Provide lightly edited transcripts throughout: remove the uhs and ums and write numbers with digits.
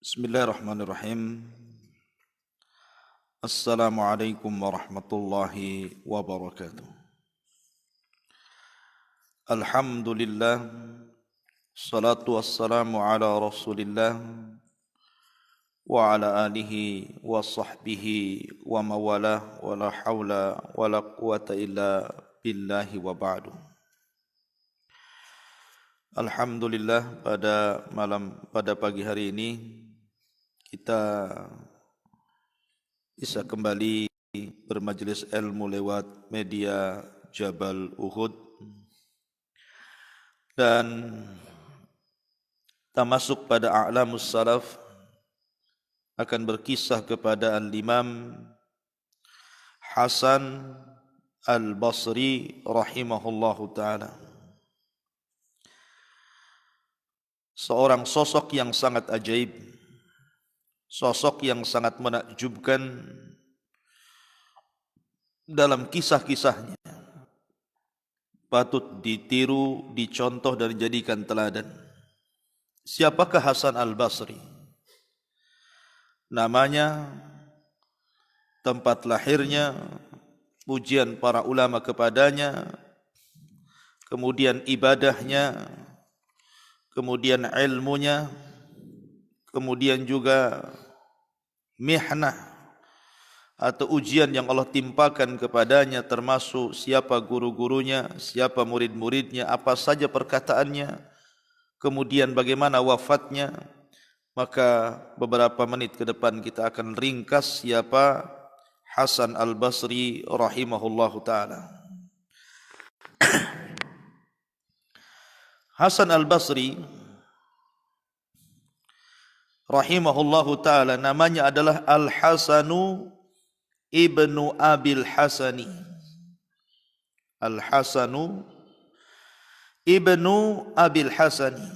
Bismillahirrahmanirrahim. Assalamualaikum warahmatullahi wabarakatuh. Alhamdulillah, salatu wassalamu ala rasulillah wa ala alihi wa sahbihi wa mawalah wa la hawla wa la quwata illa billahi wa ba'du. Alhamdulillah, pada pagi hari ini kita bisa kembali bermajelis ilmu lewat media Jabal Uhud, dan kita masuk pada a'lamus salaf, akan berkisah kepada Al-Imam Hasan Al-Basri rahimahullahu ta'ala, seorang sosok yang sangat ajaib, sosok yang sangat menakjubkan dalam kisah-kisahnya, patut ditiru, dicontoh dan dijadikan teladan. Siapakah Hasan Al-Basri? Namanya, tempat lahirnya, pujian para ulama kepadanya, kemudian ibadahnya, kemudian ilmunya, kemudian juga mihnah atau ujian yang Allah timpakan kepadanya, termasuk siapa guru-gurunya, siapa murid-muridnya, apa saja perkataannya, kemudian bagaimana wafatnya. Maka beberapa menit ke depan kita akan ringkas siapa Hasan Al-Basri rahimahullahu ta'ala. Hasan Al-Basri rahimahullahu ta'ala namanya adalah Al-Hasanu ibnu Abil Hasani. Al-Hasanu ibnu Abil Hasani.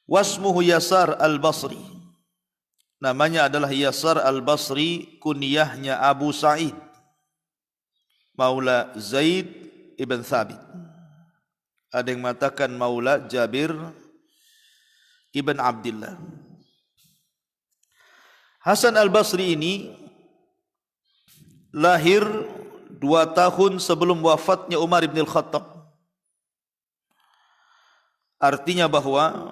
Wasmuhu Yasar Al-Basri. Namanya adalah Yasar Al-Basri, kunyahnya Abu Sa'id, Maula Zaid ibn Thabit. Ada yang mengatakan Maula Jabir ibn Abdullah. Hasan Al-Basri ini lahir 2 tahun sebelum wafatnya Umar ibn Al-Khattab. Artinya bahwa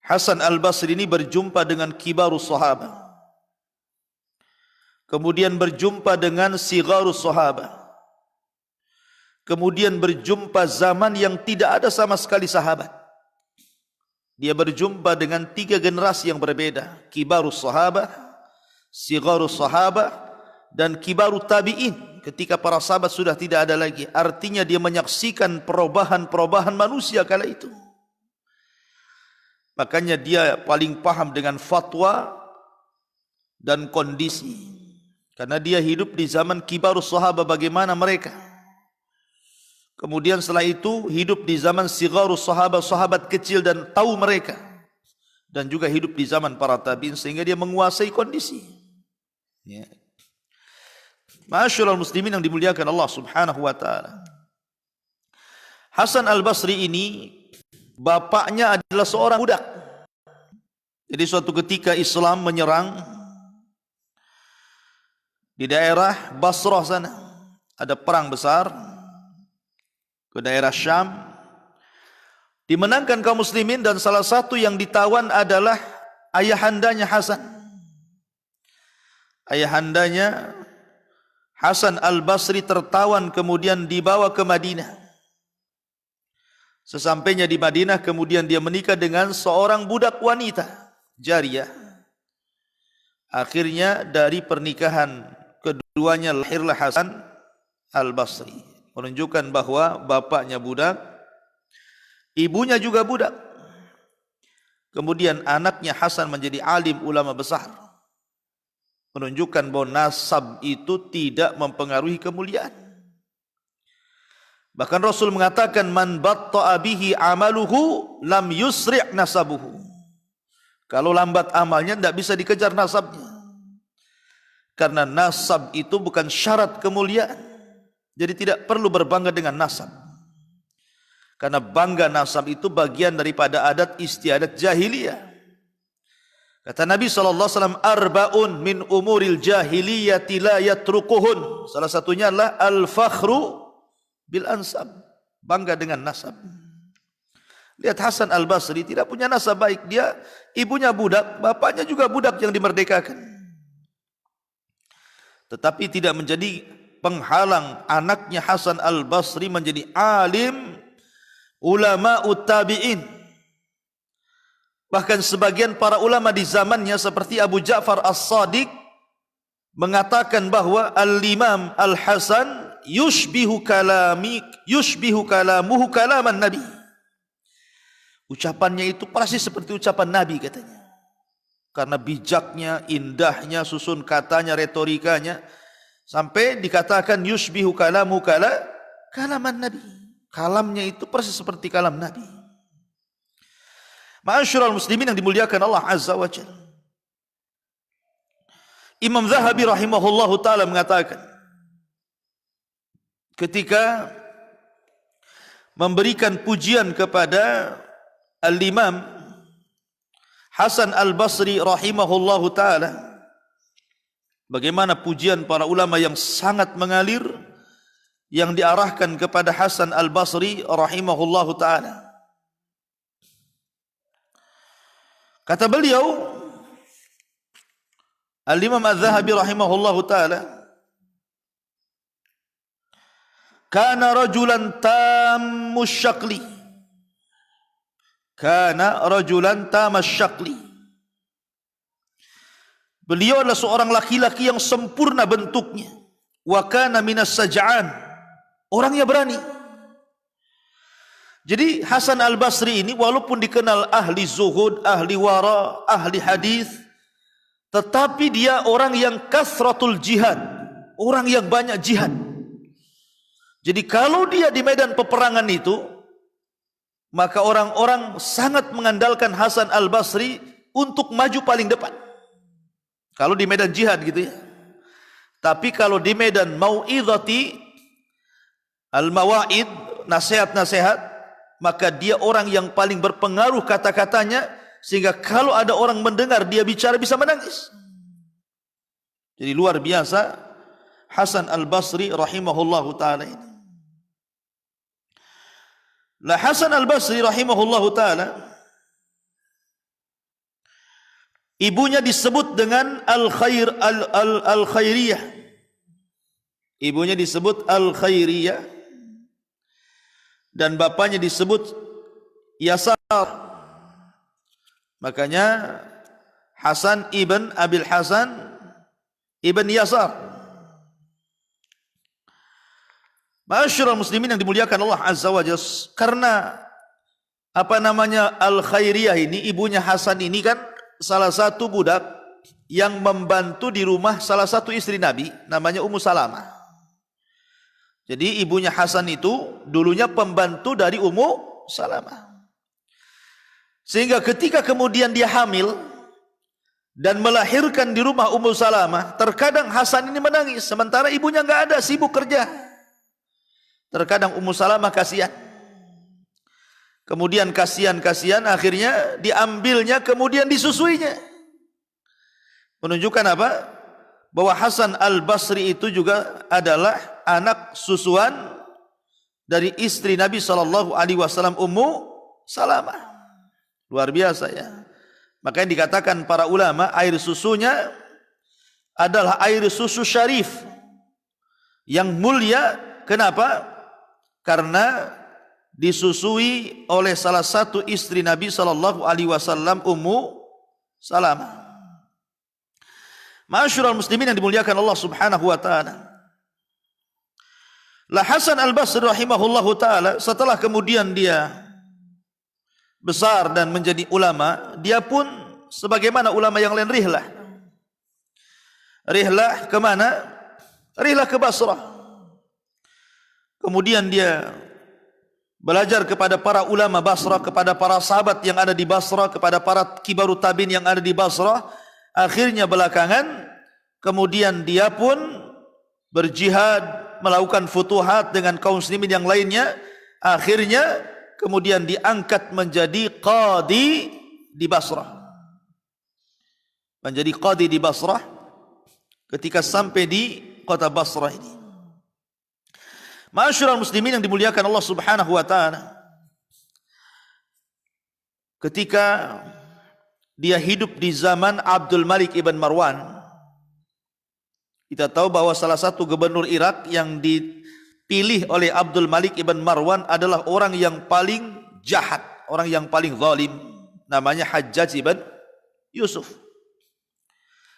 Hasan Al-Basri ini berjumpa dengan kibarus sahabat, kemudian berjumpa dengan sigharus sahabat, kemudian berjumpa zaman yang tidak ada sama sekali sahabat. Dia berjumpa dengan 3 generasi yang berbeda: kibarus sahabat, sigharus sahabat, dan kibarut tabi'in, ketika para sahabat sudah tidak ada lagi. Artinya dia menyaksikan perubahan-perubahan manusia kala itu. Makanya dia paling paham dengan fatwa dan kondisi, karena dia hidup di zaman kibarus sahabat, bagaimana mereka. Kemudian setelah itu hidup di zaman sigharus sahabat, sahabat kecil, dan tahu mereka. Dan juga hidup di zaman para tabi'in, sehingga dia menguasai kondisi. Ya. Ma'asyiral muslimin yang dimuliakan Allah subhanahu wa ta'ala. Hasan Al-Basri ini bapaknya adalah seorang budak. Jadi suatu ketika Islam menyerang di daerah Basrah sana, ada perang besar ke daerah Syam, dimenangkan kaum muslimin, dan salah satu yang ditawan adalah ayahandanya Hasan. Ayahandanya Hasan Al-Basri tertawan, kemudian dibawa ke Madinah. Sesampainya di Madinah, kemudian dia menikah dengan seorang budak wanita, jariyah. Akhirnya dari pernikahan keduanya lahirlah Hasan Al-Basri, menunjukkan bahwa bapaknya budak, ibunya juga budak. Kemudian anaknya Hasan menjadi alim ulama besar, menunjukkan bahwa nasab itu tidak mempengaruhi kemuliaan. Bahkan Rasul mengatakan, man batta'a bihi amaluhu lam yusri' nasabuhu. Kalau lambat amalnya tidak bisa dikejar nasabnya. Karena nasab itu bukan syarat kemuliaan. Jadi tidak perlu berbangga dengan nasab. Karena bangga nasab itu bagian daripada adat istiadat jahiliyah. Kata Nabi SAW, arba'un min umuril jahiliyati la yatrukuhun. Salah satunya adalah al-fakhru bil ansab, bangga dengan nasab. Lihat Hasan al-Basri tidak punya nasab baik. Dia ibunya budak, bapaknya juga budak yang dimerdekakan. Tetapi tidak menjadi penghalang anaknya Hasan al-Basri menjadi alim ulama tabi'in. Bahkan sebagian para ulama di zamannya seperti Abu Ja'far as-Sadiq mengatakan bahwa al-Imam al-Hasan yushbihu kalamuhu kalaman Nabi. Ucapannya itu persis seperti ucapan Nabi katanya. Karena bijaknya, indahnya, susun katanya, retorikanya, sampai dikatakan yushbihu kalamuhu kalaman Nabi. Kalamnya itu persis seperti kalam Nabi. Ma'asyiral muslimin yang dimuliakan Allah Azza wa Jalla. Imam Zahabi rahimahullahu ta'ala mengatakan, ketika memberikan pujian kepada Al-Imam Hasan al-Basri rahimahullahu ta'ala, bagaimana pujian para ulama yang sangat mengalir yang diarahkan kepada Hasan al-Basri rahimahullahu ta'ala. Kata beliau, Al-Imam Az-Zahabi rahimahullahu ta'ala, kana rajulan tammu syakli. Kana rajulan tammu syakli. Beliau adalah seorang laki-laki yang sempurna bentuknya. Wa kana minas saj'an. Orangnya berani. Jadi Hasan al-Basri ini walaupun dikenal ahli zuhud, ahli wara, ahli hadis, tetapi dia orang yang kasratul jihad, orang yang banyak jihad. Jadi kalau dia di medan peperangan itu, maka orang-orang sangat mengandalkan Hasan al-Basri untuk maju paling depan. Kalau di medan jihad gitu ya. Tapi kalau di medan mau'idhati al-mawaid, nasihat-nasihat, maka dia orang yang paling berpengaruh kata-katanya, sehingga kalau ada orang mendengar dia bicara bisa menangis. Jadi luar biasa Hasan al-Basri rahimahullahu ta'ala ini. Lah Hasan al-Basri rahimahullahu ta'ala, ibunya disebut dengan al-khairiyah. Ibunya disebut al-khairiyah dan bapaknya disebut Yasar. Makanya Hasan ibn Abil Hasan ibn Yasar. Ma'asyiral muslimin yang dimuliakan Allah Azza wa Jalla, karena al-khairiyah ini, ibunya Hasan ini kan salah satu budak yang membantu di rumah salah satu istri Nabi, namanya Ummu Salamah. Jadi ibunya Hasan itu dulunya pembantu dari Ummu Salamah. Sehingga ketika kemudian dia hamil dan melahirkan di rumah Ummu Salamah, terkadang Hasan ini menangis sementara ibunya enggak ada, sibuk kerja. Terkadang Ummu Salamah kasihan. Kemudian kasihan akhirnya diambilnya kemudian disusuinya. Menunjukkan apa? Bahwa Hasan al-Basri itu juga adalah anak susuan dari istri Nabi SAW, Ummu Salamah. Luar biasa ya. Makanya dikatakan para ulama, air susunya adalah air susu syarif yang mulia. Kenapa? Karena disusui oleh salah satu istri Nabi SAW, Ummu Salamah. Ma'asyiral muslimin yang dimuliakan Allah Subhanahu wa ta'ala. La Hasan al-Basri rahimahullahu ta'ala, setelah kemudian dia besar dan menjadi ulama, dia pun sebagaimana ulama yang lain rihlah. Rihlah kemana? Rihlah ke Basrah. Kemudian dia belajar kepada para ulama Basrah, kepada para sahabat yang ada di Basrah, kepada para kibarut tabi'in yang ada di Basrah. Akhirnya belakangan kemudian dia pun berjihad, melakukan futuhat dengan kaum muslimin yang lainnya. Akhirnya kemudian diangkat menjadi qadi di Basrah. Menjadi qadi di Basrah ketika sampai di kota Basrah ini. Ma'asyiral muslimin yang dimuliakan Allah Subhanahu wa taala. Ketika dia hidup di zaman Abdul Malik ibn Marwan, kita tahu bahwa salah satu gubernur Irak yang dipilih oleh Abdul Malik ibn Marwan adalah orang yang paling jahat, orang yang paling zalim, namanya Hajjaj ibn Yusuf.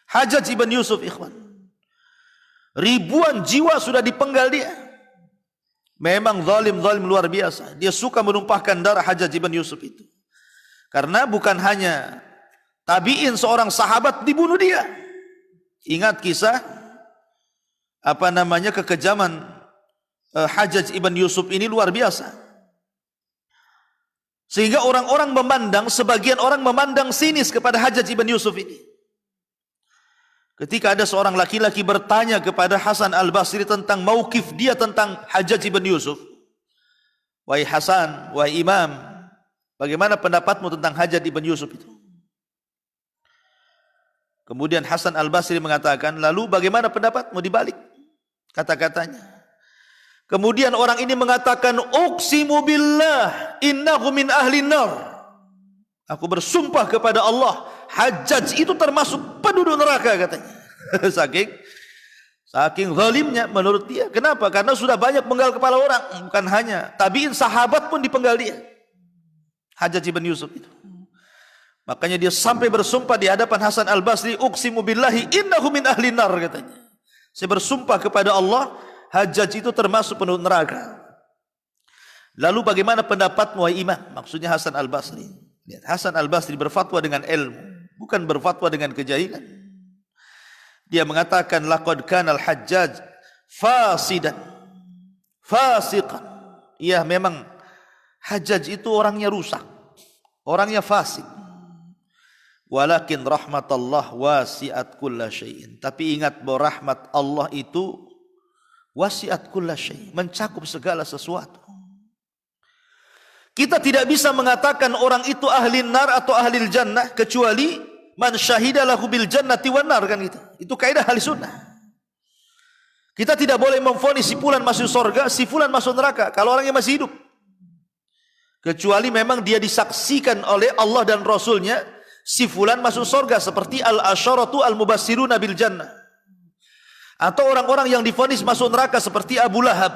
Hajjaj ibn Yusuf, ikhwan, ribuan jiwa sudah dipenggal dia. Memang zalim luar biasa. Dia suka menumpahkan darah Hajjaj ibn Yusuf itu. Karena bukan hanya tabi'in, seorang sahabat dibunuh dia. Ingat kisah kekejaman Hajjaj ibn Yusuf ini luar biasa. Sehingga orang-orang memandang, sebagian orang memandang sinis kepada Hajjaj ibn Yusuf ini. Ketika ada seorang laki-laki bertanya kepada Hasan al-Basri tentang mauqif dia tentang Hajjaj ibn Yusuf. Wahai Hasan, wahai Imam, bagaimana pendapatmu tentang Hajjaj ibn Yusuf itu? Kemudian Hasan al-Basri mengatakan, lalu bagaimana pendapatmu dibalik kata-katanya? Kemudian orang ini mengatakan, uqsimu billah innahu min ahlin nar. Aku bersumpah kepada Allah, Hajjaj itu termasuk penduduk neraka, katanya. Saking zalimnya menurut dia. Kenapa? Karena sudah banyak penggal kepala orang. Bukan hanya tabi'in, sahabat pun dipenggal dia, Hajjaj ibn Yusuf itu. Makanya dia sampai bersumpah di hadapan Hasan al-Basri, uqsimu billahi innahu min ahlin nar, katanya. Saya bersumpah kepada Allah, Hajjaj itu termasuk penduduk neraka. Lalu bagaimana pendapatmu wahai imam? Maksudnya Hasan al-Basri. Lihat, Hasan al-Basri berfatwa dengan ilmu, bukan berfatwa dengan kejahilan. Dia mengatakan, laqad kana al-Hajjaj fasidan fasiqan. Iya, memang Hajjaj itu orangnya rusak, orangnya fasik. Walakin rahmatallah wasi'at kulla syai'in. Tapi ingat bahwa rahmat Allah itu wasi'at kulla syai', mencakup segala sesuatu. Kita tidak bisa mengatakan orang itu ahli nar atau ahli jannah kecuali man syahida lahu bil jannati wan nar, kan gitu. Itu kaidah ahli sunnah. Kita tidak boleh memvonis si fulan masuk surga, si fulan masuk neraka kalau orangnya masih hidup. Kecuali memang dia disaksikan oleh Allah dan Rasulnya, si fulan masuk surga, seperti al-asyaratu al-mubassiruna bil jannah. Atau orang-orang yang divonis masuk neraka seperti Abu Lahab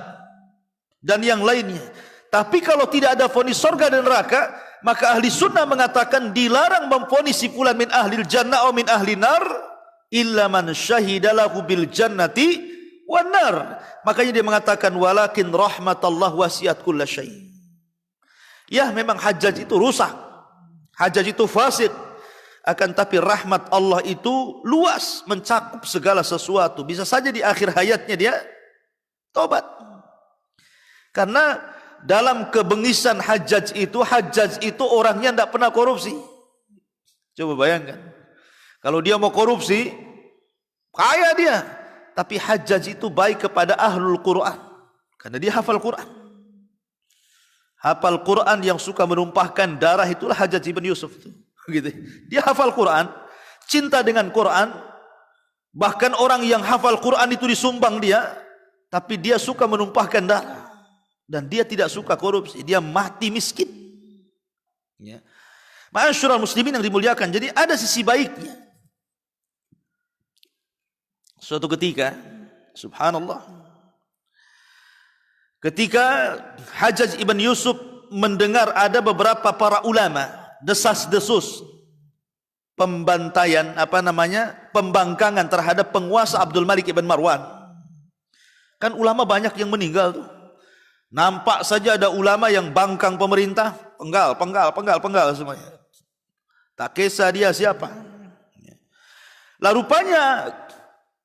dan yang lainnya. Tapi kalau tidak ada vonis surga dan neraka, maka ahli sunnah mengatakan dilarang memvonis si fulan min ahlil jannah atau min ahli nar illa man syahida lahu bil jannati wan nar. Makanya dia mengatakan walakin rahmatallah wasi'at kulla syai'. Ya, memang Hajjaj itu rusak, Hajjaj itu fasik, akan tapi rahmat Allah itu luas, mencakup segala sesuatu. Bisa saja di akhir hayatnya dia tobat. Karena dalam kebengisan Hajjaj itu orangnya tidak pernah korupsi. Coba bayangkan, kalau dia mau korupsi, kaya dia. Tapi Hajjaj itu baik kepada ahlul Quran, karena dia hafal Quran. Hafal Quran yang suka menumpahkan darah itulah Hajjaj ibn Yusuf itu. Gitu. Dia hafal Quran, cinta dengan Quran. Bahkan orang yang hafal Quran itu disumbang dia, tapi dia suka menumpahkan darah. Dan dia tidak suka korupsi, dia mati miskin. Ya. Ma'asyiral muslimin yang dimuliakan, jadi ada sisi baiknya. Suatu ketika, subhanallah, ketika Hajjaj ibn Yusuf mendengar ada beberapa para ulama desas-desus pembantaian, pembangkangan terhadap penguasa Abdul Malik ibn Marwan. Kan ulama banyak yang meninggal tuh. Nampak saja ada ulama yang bangkang pemerintah, penggal semuanya. Tak kisah dia siapa. Lah rupanya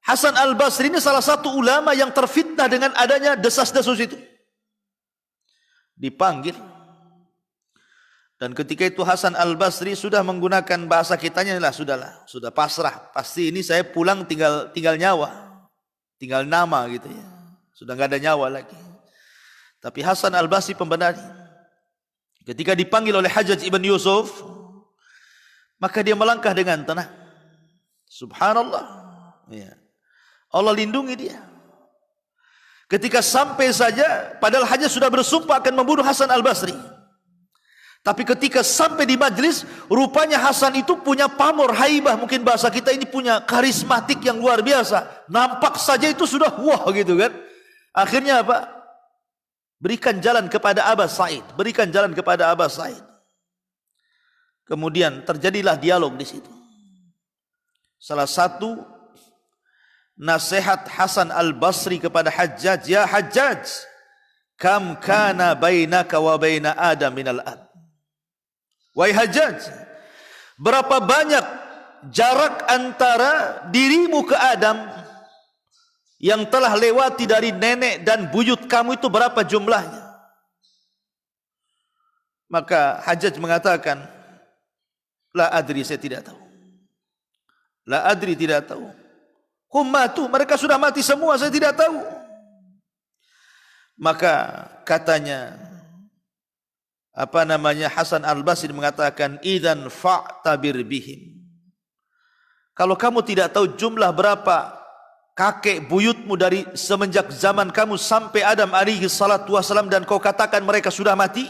Hasan al-Basri ini salah satu ulama yang terfitnah dengan adanya desas-desus itu. Dipanggil. Dan ketika itu Hasan al-Basri sudah menggunakan bahasa kitanya, sudah pasrah. Pasti ini saya pulang tinggal nyawa, tinggal nama gitu ya. Sudah nggak ada nyawa lagi. Tapi Hasan al-Basri pembenar. Ketika dipanggil oleh Hajjaj ibn Yusuf, maka dia melangkah dengan tenang. Subhanallah. Ya. Allah lindungi dia. Ketika sampai saja, padahal Hajjaj sudah bersumpah akan membunuh Hasan al-Basri. Tapi ketika sampai di majlis, rupanya Hasan itu punya pamor, haibah. Mungkin bahasa kita ini punya karismatik yang luar biasa. Nampak saja itu sudah wah gitu kan. Akhirnya apa? Berikan jalan kepada Abbas Sa'id. Berikan jalan kepada Abbas Sa'id. Kemudian terjadilah dialog di situ. Salah satu nasihat Hasan al-Basri kepada Hajjaj, ya Hajjaj, kam kana bainaka wa baina Adam minal ad. Wahai Hajjaj, berapa banyak jarak antara dirimu ke Adam yang telah lewati dari nenek dan buyut kamu itu berapa jumlahnya? Maka Hajjaj mengatakan, la adri, saya tidak tahu. La adri, tidak tahu. Hum matu, mereka sudah mati semua, saya tidak tahu. Maka katanya, Hasan al-Basri mengatakan, idzan fa'tabir bihim. Kalau kamu tidak tahu jumlah berapa kakek buyutmu dari semenjak zaman kamu sampai Adam alaihi salatu wasalam, dan kau katakan mereka sudah mati,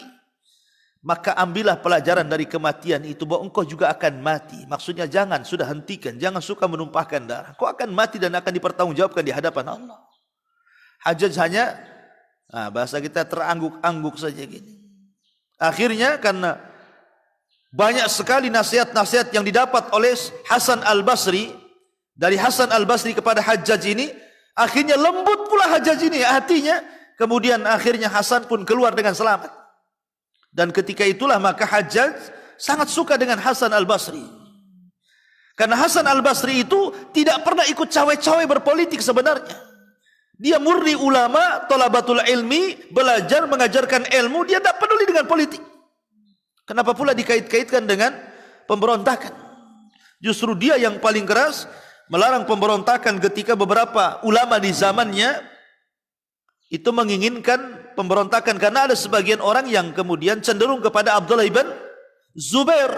maka ambillah pelajaran dari kematian itu bahwa engkau juga akan mati. Maksudnya jangan, sudah hentikan, jangan suka menumpahkan darah. Kau akan mati dan akan dipertanggungjawabkan di hadapan Allah. Hajjaj hanya, bahasa kita terangguk-angguk saja gini. Akhirnya karena banyak sekali nasihat-nasihat yang didapat oleh Hasan al-Basri, dari Hasan al-Basri kepada Hajjaj ini, akhirnya lembut pula Hajjaj ini hatinya. Kemudian akhirnya Hasan pun keluar dengan selamat. Dan ketika itulah maka Hajjaj sangat suka dengan Hasan al-Basri. Karena Hasan al-Basri itu tidak pernah ikut cawe-cawe berpolitik sebenarnya. Dia murni ulama, thalabatul ilmi, belajar, mengajarkan ilmu, dia tidak peduli dengan politik. Kenapa pula dikait-kaitkan dengan pemberontakan? Justru dia yang paling keras melarang pemberontakan ketika beberapa ulama di zamannya itu menginginkan pemberontakan, karena ada sebagian orang yang kemudian cenderung kepada Abdullah ibn Zubair.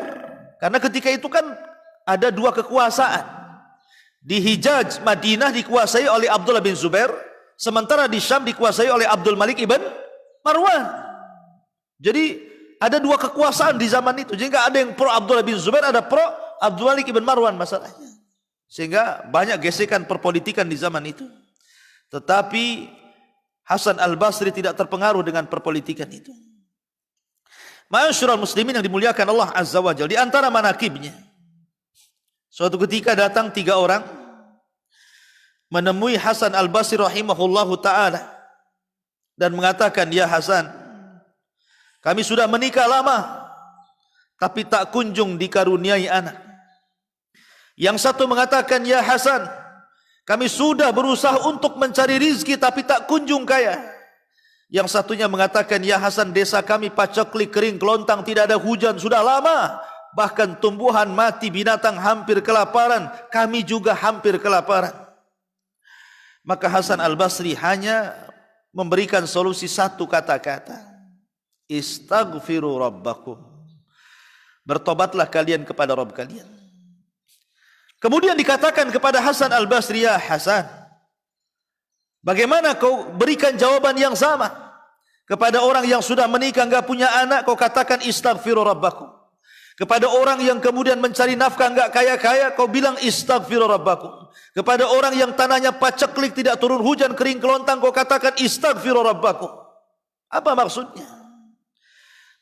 Karena ketika itu kan ada dua kekuasaan. Di Hijaz, Madinah dikuasai oleh Abdullah bin Zubair, sementara di Syam dikuasai oleh Abdul Malik ibn Marwan. Jadi ada dua kekuasaan di zaman itu. Jadi ada yang pro Abdullah bin Zubair, ada pro Abdul Malik ibn Marwan masalahnya. Sehingga banyak gesekan perpolitikan di zaman itu. Tetapi Hasan al-Basri tidak terpengaruh dengan perpolitikan itu. Ma'asyiral muslimin yang dimuliakan Allah Azza wa Jalla, di antara manakibnya, suatu ketika datang 3 orang menemui Hasan al-Basri rahimahullahu ta'ala dan mengatakan, ya Hasan, kami sudah menikah lama tapi tak kunjung dikaruniai anak. Yang satu mengatakan, ya Hasan, kami sudah berusaha untuk mencari rizki tapi tak kunjung kaya. Yang satunya mengatakan, ya Hasan, desa kami paceklik, kering, kelontang, tidak ada hujan sudah lama. Bahkan tumbuhan mati, binatang hampir kelaparan, kami juga hampir kelaparan. Maka Hasan al-Basri hanya memberikan solusi satu kata-kata, istaghfiru rabbakum. Bertobatlah kalian kepada Rabb kalian. Kemudian dikatakan kepada Hasan al-Basri, ya Hasan, bagaimana kau berikan jawaban yang sama kepada orang yang sudah menikah enggak punya anak, kau katakan istaghfiru rabbakum. Kepada orang yang kemudian mencari nafkah enggak kaya-kaya, kau bilang istaghfiru rabbakum. Kepada orang yang tanahnya paceklik, tidak turun hujan, kering kelontang, kau katakan istaghfiru rabbakum. Apa maksudnya?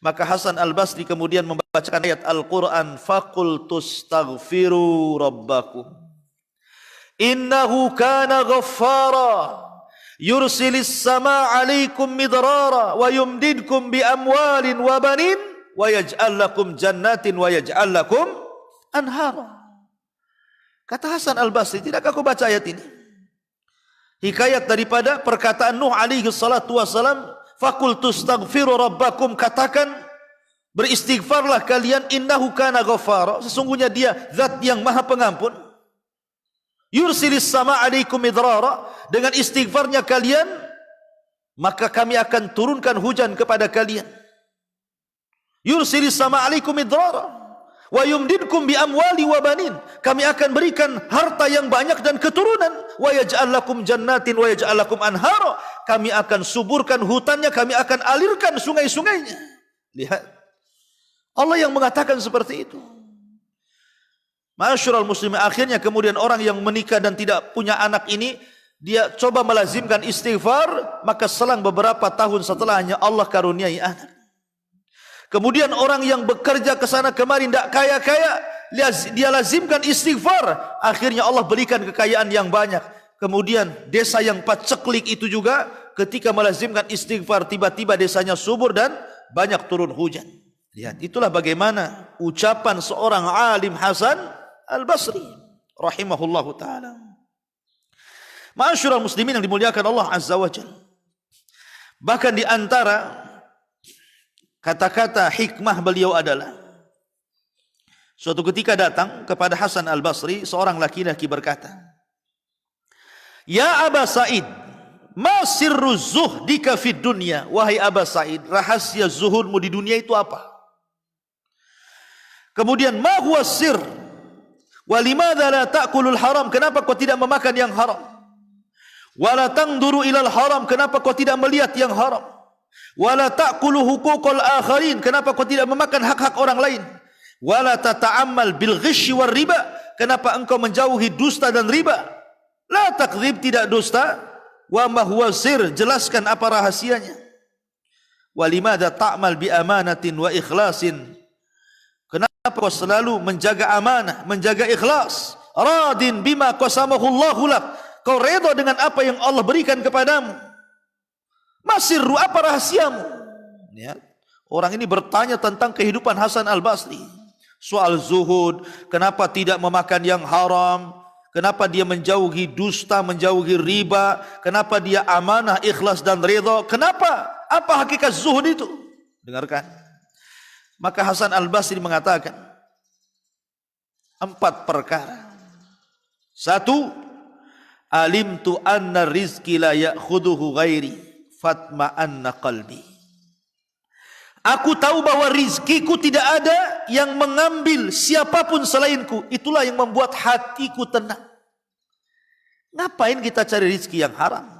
Maka Hasan al-Basri kemudian membacakan ayat Al-Quran, faqul tustaghfiru rabbakum innahu kana ghaffara yursilis sama alaikum midrara wa yumdidkum bi amwalin wa banin wa yaj'al lakum jannatin wa yaj'al lakum anhara. Kata Hasan al-Basri, tidakkah kau baca ayat ini? Hikayat daripada perkataan Nuh alaihi salatu wassalam, faqul tustaghfiru rabbakum, katakan beristighfarlah kalian, innahu kana ghaffara, sesungguhnya dia zat yang maha pengampun. Yursilis sama alaikum midrara, dengan istighfarnya kalian maka kami akan turunkan hujan kepada kalian. Yursilis sama alaikum idrara wa yumdidkum bi amwali wa banin. Kami akan berikan harta yang banyak dan keturunan. Wa yaj'al lakum jannatin wa yaj'al lakum anhara. Kami akan suburkan hutannya, kami akan alirkan sungai-sungainya. Lihat, Allah yang mengatakan seperti itu. Ma'asyiral muslimin, akhirnya kemudian orang yang menikah dan tidak punya anak ini, dia coba melazimkan istighfar, maka selang beberapa tahun setelahnya Allah karuniai anak. Kemudian orang yang bekerja ke sana kemari tidak kaya-kaya, dia lazimkan istighfar, akhirnya Allah berikan kekayaan yang banyak. Kemudian desa yang paceklik itu juga ketika melazimkan istighfar, tiba-tiba desanya subur dan banyak turun hujan. Lihat, itulah bagaimana ucapan seorang alim Hasan Al-Basri rahimahullahu taala. Ma'asyiral muslimin yang dimuliakan Allah Azza wa Jalla. Bahkan di antara kata-kata hikmah beliau adalah, suatu ketika datang kepada Hasan Al-Basri seorang laki-laki berkata, "Ya Aba Sa'id, ma sirru zuhdika fid dunya?" Wahai Aba Sa'id, rahasia zuhudmu di dunia itu apa? Kemudian, "Ma huwa sir? Wa limadza la ta'kulul haram?" Kenapa kau tidak memakan yang haram? "Wa la tangduru ilal haram?" Kenapa kau tidak melihat yang haram? "Wala ta'kulu huquqal akharin?" Kenapa kau tidak memakan hak-hak orang lain? "Wala tata'ammal bil ghishi war riba?" Kenapa engkau menjauhi dusta dan riba? "La takdzib," tidak dusta. "Wa ma huwa sir?" Jelaskan apa rahasianya. "Wa limadza ta'mal bi amanatin wa ikhlasin?" Kenapa kau selalu menjaga amanah, menjaga ikhlas? "Radin bima qasamahu Allahu lak." Kau redha dengan apa yang Allah berikan kepadamu. "Masirru," apa rahasiamu? Ya. Orang ini bertanya tentang kehidupan Hasan Al-Basri. Soal zuhud, kenapa tidak memakan yang haram? Kenapa dia menjauhi dusta, menjauhi riba? Kenapa dia amanah, ikhlas dan redha? Kenapa? Apa hakikat zuhud itu? Dengarkan. Maka Hasan Al-Basri mengatakan 4 perkara. 1, alimtu anna rizki la ya'khuduhu ghairi fatma'anna qalbi. Aku tahu bahwa rizkiku tidak ada yang mengambil siapapun selainku. Itulah yang membuat hatiku tenang. Ngapain kita cari rizki yang haram?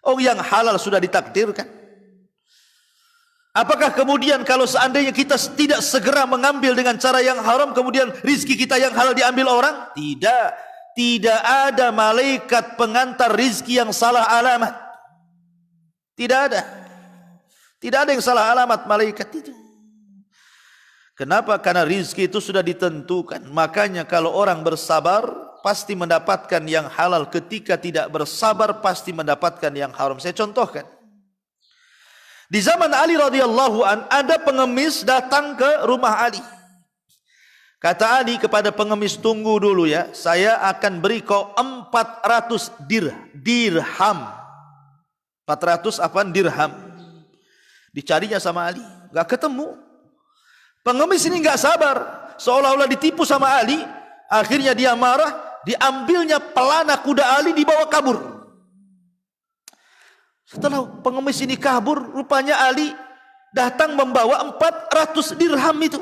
Oh, yang halal sudah ditakdirkan. Apakah kemudian kalau seandainya kita tidak segera mengambil dengan cara yang haram, kemudian rizki kita yang halal diambil orang? Tidak. Tidak ada malaikat pengantar rizki yang salah alamat. Tidak ada. Tidak ada yang salah alamat malaikat itu. Kenapa? Karena rizki itu sudah ditentukan. Makanya kalau orang bersabar pasti mendapatkan yang halal. Ketika tidak bersabar pasti mendapatkan yang haram. Saya contohkan. Di zaman Ali radhiyallahu an, ada pengemis datang ke rumah Ali. Kata Ali kepada pengemis, "Tunggu dulu ya, saya akan beri kau 400 dirham. 400 apa? Dirham. Dicarinya sama Ali, gak ketemu. Pengemis ini gak sabar, seolah-olah ditipu sama Ali. Akhirnya dia marah, diambilnya pelana kuda Ali, dibawa kabur. Setelah pengemis ini kabur, rupanya Ali datang membawa 400 dirham itu.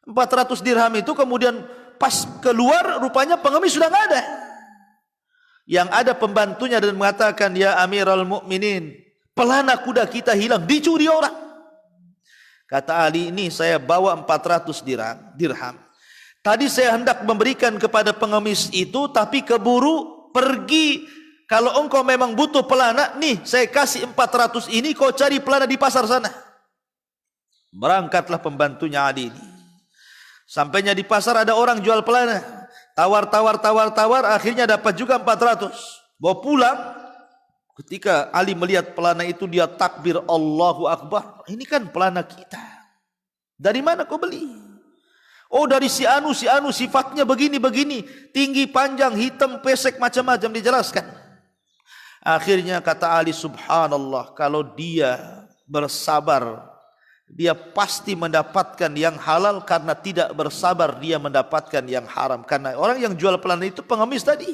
400 dirham itu kemudian pas keluar, rupanya pengemis sudah gak ada. Yang ada pembantunya dan mengatakan, "Ya Amirul Mukminin, pelana kuda kita hilang, dicuri orang." Kata Ali, "Ini saya bawa 400 dirham. Tadi saya hendak memberikan kepada pengemis itu, tapi keburu pergi. Kalau engkau memang butuh pelana, nih saya kasih 400 ini, kau cari pelana di pasar sana." Berangkatlah pembantunya Ali ini. Sampainya di pasar ada orang jual pelana. Tawar, akhirnya dapat juga 400. Bawa pulang. Ketika Ali melihat pelana itu, dia takbir, Allahu Akbar. Ini kan pelana kita. Dari mana kau beli? Oh, dari si anu, sifatnya begini. Tinggi, panjang, hitam, pesek, macam-macam dijelaskan. Akhirnya kata Ali, subhanallah, kalau dia bersabar, dia pasti mendapatkan yang halal. Karena tidak bersabar, dia mendapatkan yang haram. Karena orang yang jual pelana itu pengemis tadi.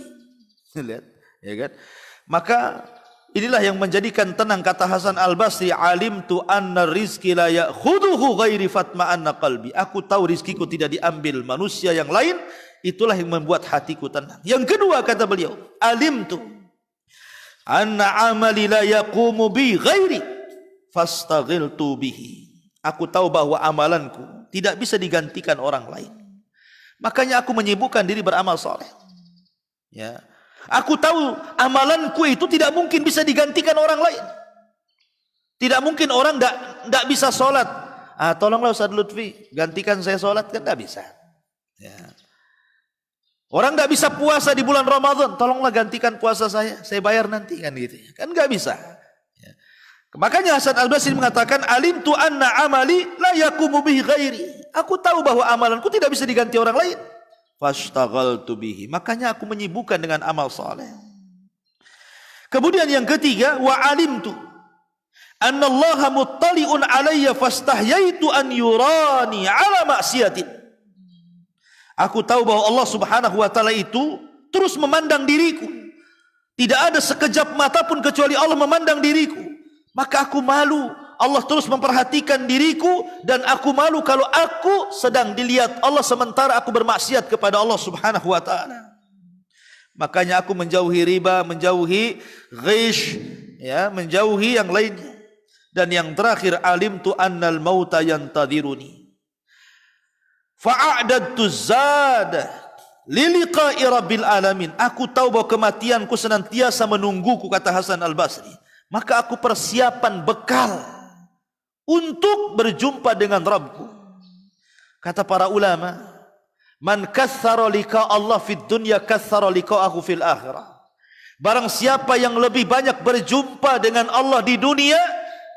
Lihat, ya kan? Maka inilah yang menjadikan tenang kata Hasan Al-Basri, alimtu anna rizki la ya'khuduhu ghairi fatma'anna qalbi. Aku tahu rizkiku tidak diambil manusia yang lain, itulah yang membuat hatiku tenang. Yang kedua kata beliau, alimtu anna amali la yaqumu bi ghairi fastaghiltu bihi. Aku tahu bahwa amalanku tidak bisa digantikan orang lain, makanya aku menyibukkan diri beramal soleh. Ya, aku tahu amalanku itu tidak mungkin bisa digantikan orang lain. Tidak mungkin orang tidak bisa sholat. Tolonglah Ustaz Lutfi, gantikan saya sholat, kan tidak bisa. Ya. Orang tidak bisa puasa di bulan Ramadan, tolonglah gantikan puasa saya bayar nanti, kan gitu. Kan nggak bisa. Ya. Makanya Hasan Al-Basri mengatakan, alimtu anna amali la yaqumu bihi ghairi. Aku tahu bahwa amalanku tidak bisa diganti orang lain. Fashtaghaltu bihi. Makanya aku menyibukkan dengan amal saleh. Kemudian yang ketiga, wa alimtu anna Allah muttali'un alayya fastahyaitu an yurani ala maksiatin. Aku tahu bahwa Allah Subhanahu wa taala itu terus memandang diriku. Tidak ada sekejap mata pun kecuali Allah memandang diriku. Maka aku malu. Allah terus memperhatikan diriku, dan aku malu kalau aku sedang dilihat Allah sementara aku bermaksiat kepada Allah Subhanahu wa taala. Makanya aku menjauhi riba, menjauhi ghish, ya, menjauhi yang lainnya. Dan yang terakhir, alimtu annal mauta yantadhiruni fa'adadtu zada liliqa'i rabbil alamin. Aku tahu bahwa kematianku senantiasa menungguku, kata Hasan Al-Basri. Maka aku persiapan bekal untuk berjumpa dengan Rabbku. Kata para ulama, man kathara liqa Allah fid dunya kathara liqa'ahu fil akhirah. Barang siapa yang lebih banyak berjumpa dengan Allah di dunia,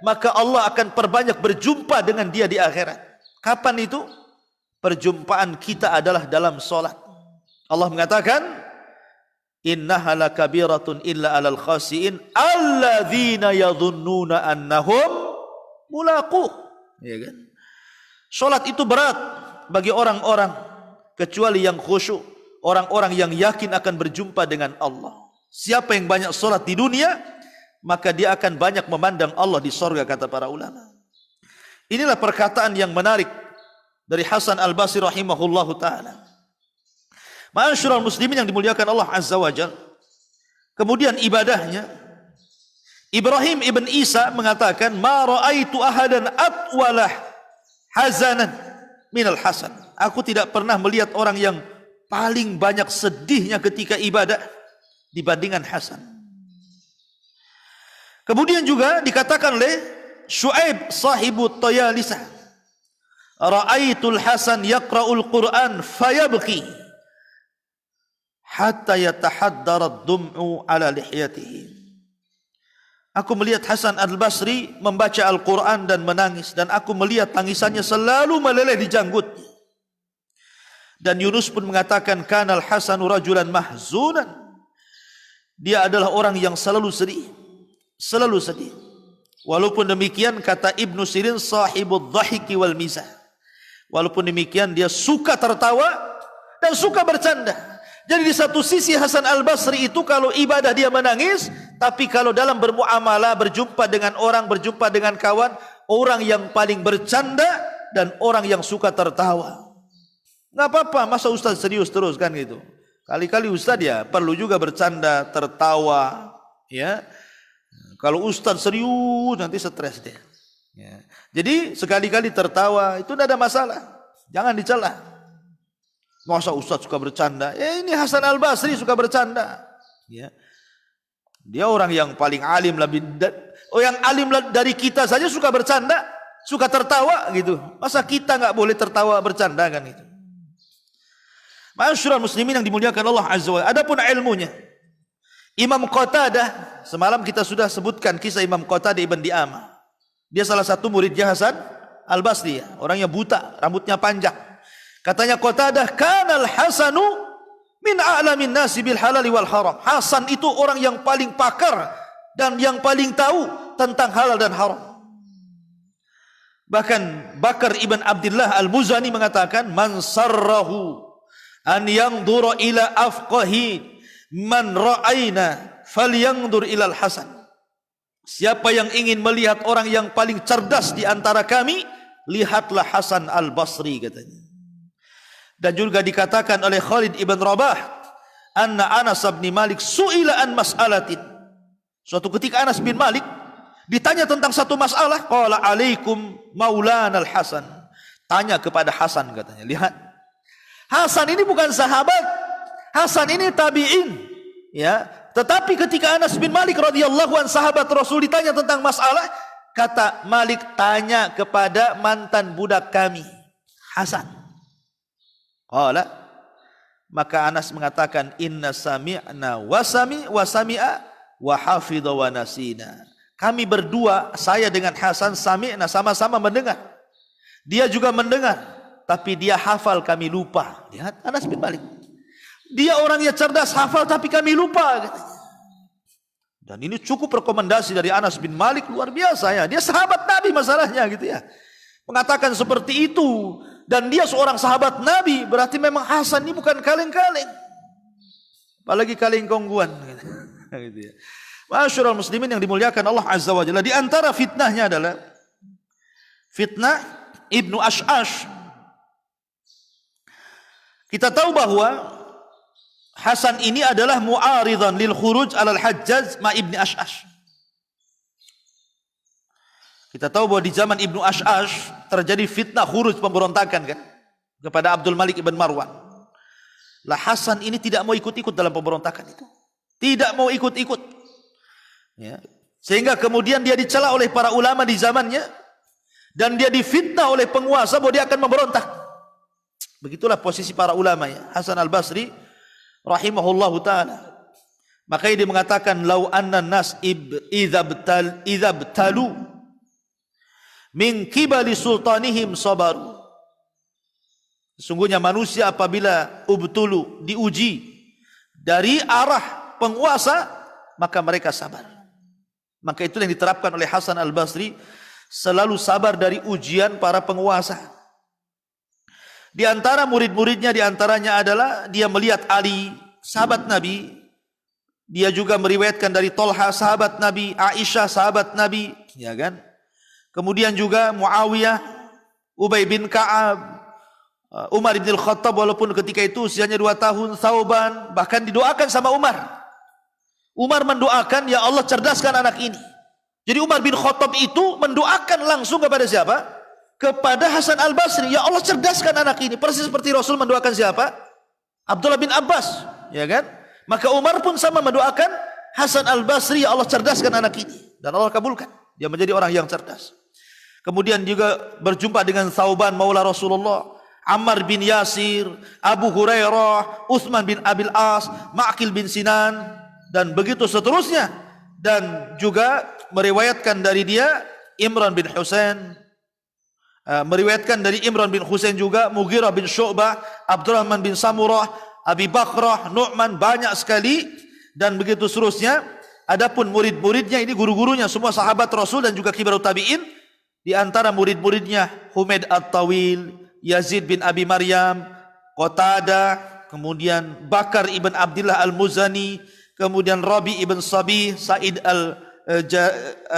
maka Allah akan perbanyak berjumpa dengan dia di akhirat. Kapan itu? Perjumpaan kita adalah dalam solat. Allah mengatakan, innaha lakabiratun illa alal khasiin alladzina yadhunnuna annahum mulaquh. Ya kan? Solat itu berat bagi orang-orang kecuali yang khusyuk, orang-orang yang yakin akan berjumpa dengan Allah. Siapa yang banyak solat di dunia, maka dia akan banyak memandang Allah di sorga, kata para ulama. Inilah perkataan yang menarik dari Hasan Al-Basri rahimahullahu ta'ala. Ma'asyiral muslimin yang dimuliakan Allah Azza wa Jalla. Kemudian ibadahnya, Ibrahim ibn Isa mengatakan, ma ra'aitu ahadan atwalah hazanan minal Hasan. Aku tidak pernah melihat orang yang paling banyak sedihnya ketika ibadah dibandingkan Hasan. Kemudian juga dikatakan oleh Syuaib sahibu Tayalisah, ra'aitul Hasan yaqra'ul Qur'an fayabki hatta yatahaddara ad-dum'u ala lihyatihi. Aku melihat Hasan Al-Basri membaca Al-Quran dan menangis, dan aku melihat tangisannya selalu meleleh di janggutnya. Dan Yunus pun mengatakan, kanal Hasanu rajulan mahzunan. Dia adalah orang yang selalu sedih, selalu sedih. Walaupun demikian, kata Ibnu Sirin, sahibud dhahiki wal mizah. Walaupun demikian, dia suka tertawa dan suka bercanda. Jadi di satu sisi Hasan Al-Basri itu kalau ibadah dia menangis, tapi kalau dalam bermuamalah, berjumpa dengan orang, berjumpa dengan kawan, orang yang paling bercanda dan orang yang suka tertawa. Nggak apa-apa, masa Ustaz serius terus kan gitu. Kali-kali Ustaz ya perlu juga bercanda, tertawa, ya. Kalau Ustaz serius nanti stres dia. Ya. Jadi sekali-kali tertawa itu tidak ada masalah, jangan dicela. Masa Ustaz suka bercanda? Ya ini Hasan Al-Basri suka bercanda. Ya. Dia orang yang paling alim yang alim dari kita saja suka bercanda, suka tertawa gitu. Masa kita nggak boleh tertawa bercanda kan itu? Ma'asyiral muslimin yang dimuliakan Allah Azza wa Jalla. Adapun ilmunya, Imam Qatadah, semalam kita sudah sebutkan kisah Imam Qatadah ibn Di'amah. Dia salah satu muridnya Hasan Al-Basri, ya. Orangnya buta, rambutnya panjang. Katanya Qatadah, kanal Hasanu min a'lamin nasi bil halali wal haram. Hasan itu orang yang paling pakar dan yang paling tahu tentang halal dan haram. Bahkan Bakar ibn Abdullah Al-Muzani mengatakan, man sarrahu an yanzura ila afqahi man ra'ayna falyanzur ila al-Hasan. siapa yang ingin melihat orang yang paling cerdas di antara kami, lihatlah Hasan al-Basri, katanya. Dan juga dikatakan oleh Khalid ibn Rabah, anna Anas bin Malik su'ila an mas'alatin. Suatu ketika Anas bin Malik ditanya tentang satu masalah, qala alaikum maulana al-Hasan. Tanya kepada Hasan, katanya. Lihat, Hasan ini bukan sahabat, Hasan ini tabi'in, ya. Tetapi ketika Anas bin Malik radhiyallahu an, sahabat Rasul, ditanya tentang masalah, kata Malik, tanya kepada mantan budak kami, Hasan. Qala, maka Anas mengatakan, inna sami'na wa sami'a wa hafidha wa nasina. Kami berdua, saya dengan Hasan, sami'na, sama-sama mendengar. Dia juga mendengar, tapi dia hafal, kami lupa. Lihat Anas bin Malik. Dia orangnya cerdas, hafal, tapi kami lupa, katanya. Dan ini cukup rekomendasi dari Anas bin Malik, luar biasa ya. Dia sahabat Nabi masalahnya, gitu ya. Mengatakan seperti itu. Dan dia seorang sahabat Nabi, berarti memang Hasan ini bukan kaleng-kaleng. Apalagi kaleng kongguan. Gitu ya. Masyarul muslimin yang dimuliakan Allah Azza wa Jalla. Di antara fitnahnya adalah fitnah Ibnu Ash'ash. Kita tahu bahwa Hasan ini adalah mu'aridan lil khuruj alal Hajjaj ma Ibni Ash'ash. Kita tahu bahwa di zaman Ibnu Ash'ash terjadi fitnah khuruj, pemberontakan kan, kepada Abdul Malik ibn Marwan. Lah Hasan ini tidak mau ikut-ikut dalam pemberontakan itu. Tidak mau ikut-ikut. Ya. Sehingga kemudian dia dicela oleh para ulama di zamannya, dan dia difitnah oleh penguasa bahwa dia akan memberontak. Begitulah posisi para ulama ya. Hasan al-Basri rahimahullahu ta'ala. Makanya dia mengatakan, lau anna nas idza btalu min kibali sultanihim sabaru. Sesungguhnya manusia apabila ubtulu, diuji dari arah penguasa, maka mereka sabar. Maka itulah yang diterapkan oleh Hasan al-Basri, selalu sabar dari ujian para penguasa. Di antara murid-muridnya, di antaranya adalah dia melihat Ali, sahabat Nabi. Dia juga meriwayatkan dari Tolha, sahabat Nabi, Aisyah, sahabat Nabi, ya kan? Kemudian juga Muawiyah, Ubay bin Ka'ab, Umar bin Al-Khattab, walaupun ketika itu usianya 2 tahun, Thauban, bahkan didoakan sama Umar. Umar mendoakan, ya Allah cerdaskan anak ini. Jadi Umar bin Khattab itu mendoakan langsung kepada siapa? Kepada Hasan al-Basri, ya Allah cerdaskan anak ini. Persis seperti Rasul mendoakan siapa? Abdullah bin Abbas, ya kan? Maka Umar pun sama mendoakan Hasan al-Basri, ya Allah cerdaskan anak ini. Dan Allah kabulkan, dia menjadi orang yang cerdas. Kemudian juga berjumpa dengan Thauban maula Rasulullah, Ammar bin Yasir, Abu Hurairah, Utsman bin Abil As, Ma'qil bin Sinan, dan begitu seterusnya. Dan juga meriwayatkan dari dia Imran bin Husain, meriwayatkan dari Imran bin Husain juga Mughirah bin Syu'bah, Abdurrahman bin Samurah, Abi Bakrah, Nu'man, banyak sekali. Dan begitu seterusnya. Adapun murid-muridnya ini guru-gurunya semua sahabat Rasul dan juga kibarut tabi'in. Di antara murid-muridnya Humaid at-Tawil, Yazid bin Abi Maryam, Qatadah, kemudian Bakar ibn Abdullah al-Muzani, kemudian Rabi ibn Sabih, Sa'id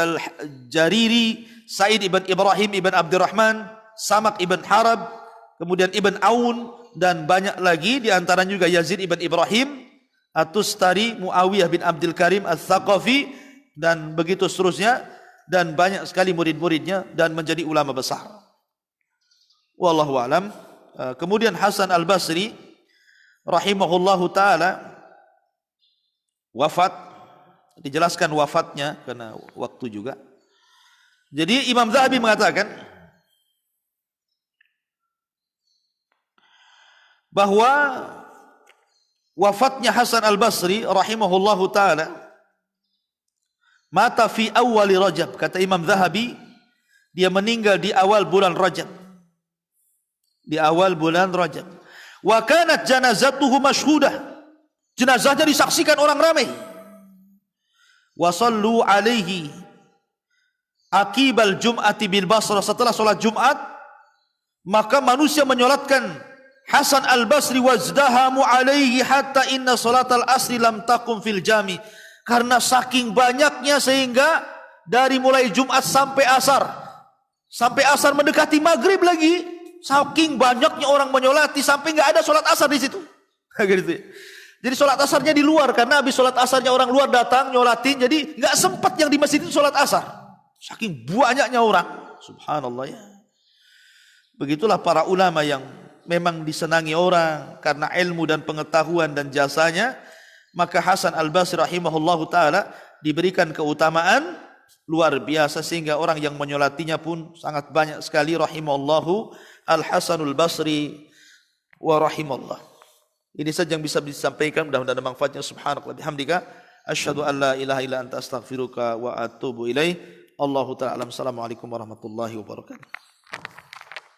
al-Jariri, Sa'id ibn Ibrahim ibn Abdurrahman, Samak ibn Harab, kemudian Ibn Aun, dan banyak lagi. Di antaranya juga Yazid ibn Ibrahim, At-Tustari, Muawiyah bin Abdul Karim Al-Thaqafi, dan begitu seterusnya. Dan banyak sekali murid-muridnya dan menjadi ulama besar. Wallahu alam. Kemudian Hasan al-Basri rahimahullahu ta'ala wafat. Dijelaskan wafatnya karena waktu juga. Jadi Imam Zahabi mengatakan bahwa wafatnya Hasan al-Basri rahimahullahu ta'ala mata fi awali Rajab. Kata Imam Zahabi, dia meninggal di awal bulan Rajab. Di awal bulan Rajab. Wa kanat janazatuhu mashhudah. Jenazahnya disaksikan orang ramai. Wa sallu alaihi akibal jum'ati bil Basrah. Setelah solat Jumat, maka manusia menyolatkan Hasan al-Basri wazdahamu alaihi hatta inna salat al-asri lam taqum fil jami. Karena saking banyaknya sehingga dari mulai Jumat sampai asar. Sampai asar mendekati maghrib lagi. Saking banyaknya orang menyolati sampai nggak ada sholat asar di situ. Gitu. Jadi sholat asarnya di luar karena habis sholat asarnya orang luar datang nyolatin. Jadi nggak sempat yang di masjid itu sholat asar. Saking banyaknya orang. Subhanallah ya. Begitulah para ulama yang memang disenangi orang karena ilmu dan pengetahuan dan jasanya. Maka Hasan Al-Basri rahimahullahu ta'ala diberikan keutamaan luar biasa sehingga orang yang menyolatinya pun sangat banyak sekali rahimallahu Al-Hasanul Basri wa rahimallah. Ini saja yang bisa disampaikan, mudah-mudahan ada manfaatnya. Subhanakallah bihamdika asyhadu an la ilaha illa anta astaghfiruka wa atubu ilaih. Allahu ta'ala alam. Assalamualaikum warahmatullahi wabarakatuh.